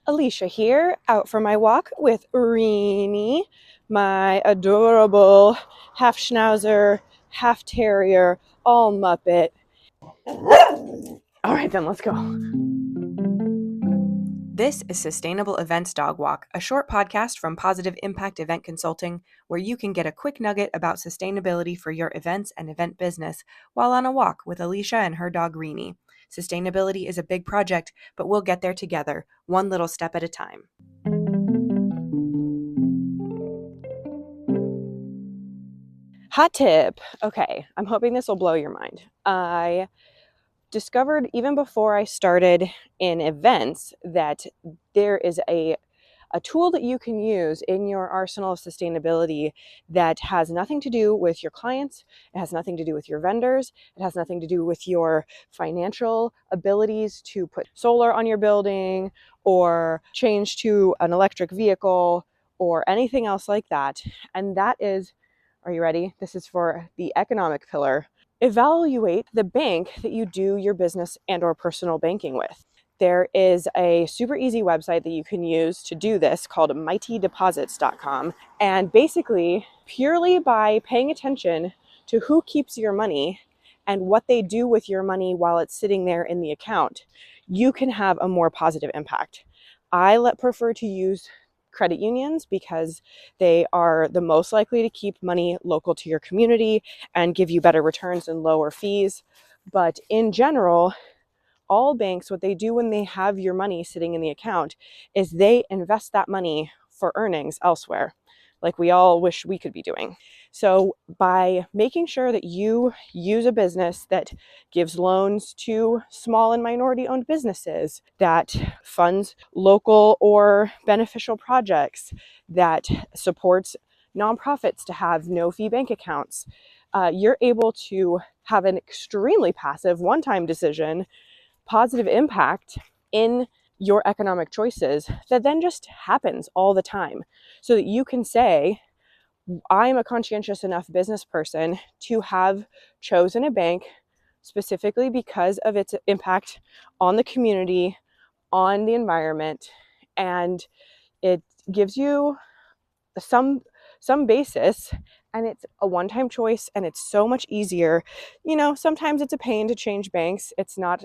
Alicia here, out for my walk with Rini, my adorable half schnauzer, half terrier, all Muppet. All right, then let's go. This is Sustainable Events Dog Walk, a short podcast from Positive Impact Event Consulting, where you can get a quick nugget about sustainability for your events and event business while on a walk with Alicia and her dog Rini. Sustainability is a big project, but we'll get there together, one little step at a time. Hot tip. Okay, I'm hoping this will blow your mind. I discovered even before I started in events that there is a tool that you can use in your arsenal of sustainability that has nothing to do with your clients. It has nothing to do with your vendors. It has nothing to do with your financial abilities to put solar on your building or change to an electric vehicle or anything else like that. And that is, are you ready? This is for the economic pillar. Evaluate the bank that you do your business and or personal banking with. There is a super easy website that you can use to do this called mightydeposits.com. And basically, purely by paying attention to who keeps your money and what they do with your money while it's sitting there in the account, you can have a more positive impact. I prefer to use credit unions because they are the most likely to keep money local to your community and give you better returns and lower fees. But in general, all banks, what they do when they have your money sitting in the account is they invest that money for earnings elsewhere, like we all wish we could be doing. So by making sure that you use a business that gives loans to small and minority owned businesses, that funds local or beneficial projects, that supports nonprofits to have no fee bank accounts, you're able to have an extremely passive one-time decision positive impact in your economic choices that then just happens all the time, so that you can say, I'm a conscientious enough business person to have chosen a bank specifically because of its impact on the community, on the environment, and it gives you some basis, and it's a one-time choice, and it's so much easier. You know, sometimes it's a pain to change banks. It's not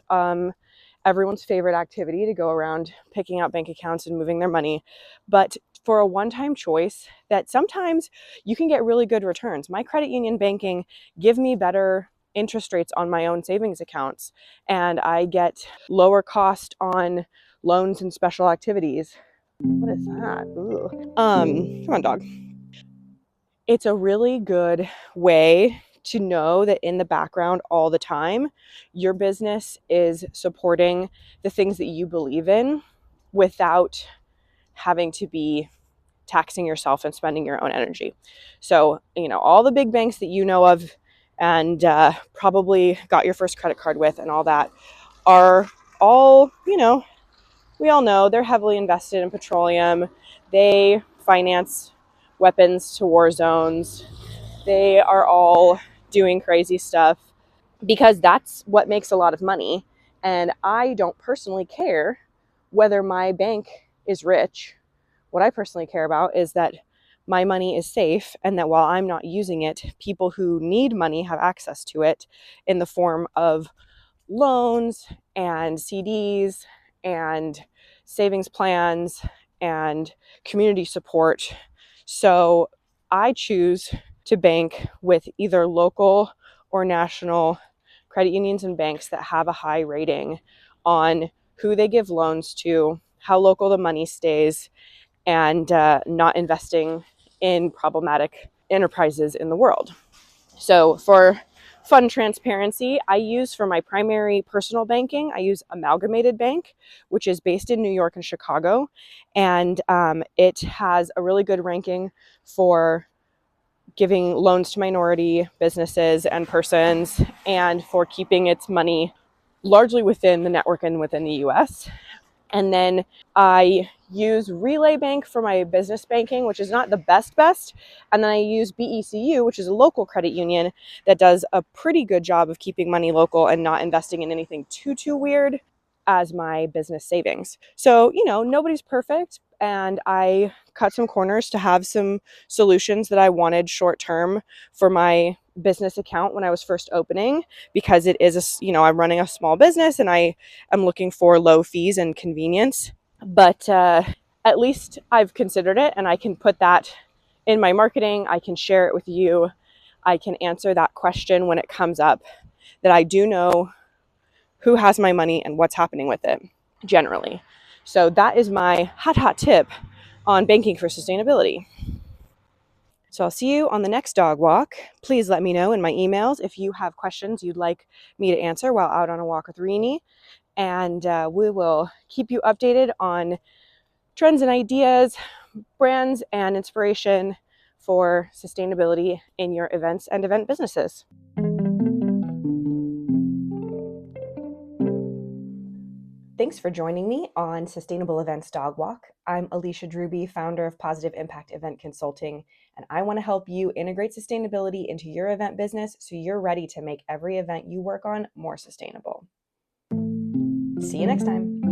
everyone's favorite activity to go around picking out bank accounts and moving their money, but for a one-time choice that sometimes you can get really good returns. My credit union banking give me better interest rates on my own savings accounts, and I get lower cost on loans and special activities. What is that? Ooh. Come on, dog. It's a really good way to know that in the background all the time, your business is supporting the things that you believe in without having to be taxing yourself and spending your own energy. So, you know, all the big banks that you know of and probably got your first credit card with and all that are all, you know, we all know they're heavily invested in petroleum. They finance weapons to war zones. They are all doing crazy stuff because that's what makes a lot of money. And I don't personally care whether my bank is rich. What I personally care about is that my money is safe, and that while I'm not using it, people who need money have access to it in the form of loans and CDs and savings plans and community support. So I choose to bank with either local or national credit unions and banks that have a high rating on who they give loans to, how local the money stays, and not investing in problematic enterprises in the world. So for fun transparency, I use for my primary personal banking, I use Amalgamated Bank, which is based in New York and Chicago. And it has a really good ranking for giving loans to minority businesses and persons, and for keeping its money largely within the network and within the US. And then I use Relay Bank for my business banking, which is not the best. And then I use BECU, which is a local credit union that does a pretty good job of keeping money local and not investing in anything too weird. as my business savings. So, nobody's perfect, and I cut some corners to have some solutions that I wanted short term for my business account when I was first opening, because it is I'm running a small business and I am looking for low fees and convenience. But at least I've considered it, and I can put that in my marketing. I can share it with you. I can answer that question when it comes up, that I do know who has my money and what's happening with it generally. So that is my hot tip on banking for sustainability. So I'll see you on the next dog walk. Please let me know in my emails if you have questions you'd like me to answer while out on a walk with Rini. And we will keep you updated on trends and ideas, brands, and inspiration for sustainability in your events and event businesses. Thanks for joining me on Sustainable Events Dog Walk. I'm Alicia Druby, founder of Positive Impact Event Consulting, and I want to help you integrate sustainability into your event business so you're ready to make every event you work on more sustainable. See you next time.